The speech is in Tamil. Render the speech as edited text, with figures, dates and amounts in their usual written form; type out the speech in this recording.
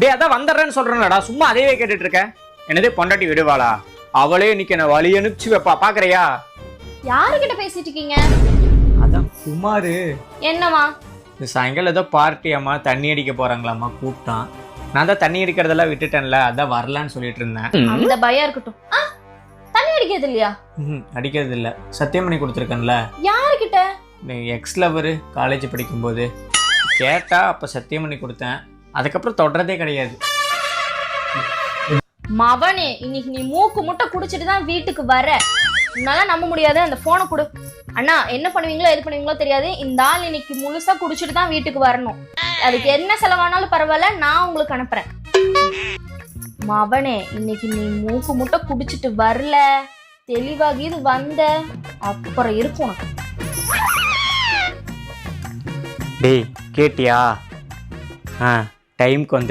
டேய் அதான் வந்துடுறேன்னு சொல்றேன்லடா, சும்மா அதையே கேட்டுட்டு இருக்க. என்னது பொண்டாட்டி விடுவாளா? அவளே இன்னைக்கு என்ன வழி அனுப்பிச்சு வைப்பா, பாக்குறியா? யாருக்கிட்ட பேசிட்டு இருக்கீங்க? அதான் குமாரு. என்னவா? இந்த சாயங்காலம் ஏதோ பார்ட்டியாம்மா, தண்ணி அடிக்க போறாங்களாம்மா, கூப்பிட்டான். நான் தான் தண்ணி அடிக்கிறதெல்லாம் விட்டுட்டேன்ல, அதான் வரலான்னு சொல்லிட்டு இருந்தேன். அந்த பயம் இருக்கட்டும். தண்ணி அடிக்கிறது இல்லையா? அடிக்கிறது இல்ல, சத்தியம் பண்ணி கொடுத்துருக்கேன்ல. யாருக்கிட்ட? எக்ஸ் லவர் காலேஜ் படிக்கும்போது கேட்டா, அப்ப சத்தியம் பண்ணி கொடுத்தேன். அதுக்கப்புறம் தொடரதே கிடையாது. மவனே, இன்னைக்கு நீ மூக்கு முட்டை குடிச்சிட்டு தான் வீட்டுக்கு வர. உன்னால நம்ப முடியாது. அந்த போனை கொடு. அண்ணா என்ன பண்ணுவீங்களோ எது பண்ணுவீங்களோ தெரியாது, இந்த ஆள் இன்னைக்கு முழுசா குடிச்சிட்டு தான் வீட்டுக்கு வரணும். அதுக்கு என்ன செலவானாலும் பரவாயில்ல, நான் உங்களுக்கு அனுப்புறேன். மவனே, இன்னைக்கு நீ மூக்கு முட்டை குடிச்சிட்டு வரல, தெளிவாகி இது வந்த அப்புறம் இருக்கும் உனக்கு. டேய் கேட்டியா? டைம்க்கு வந்து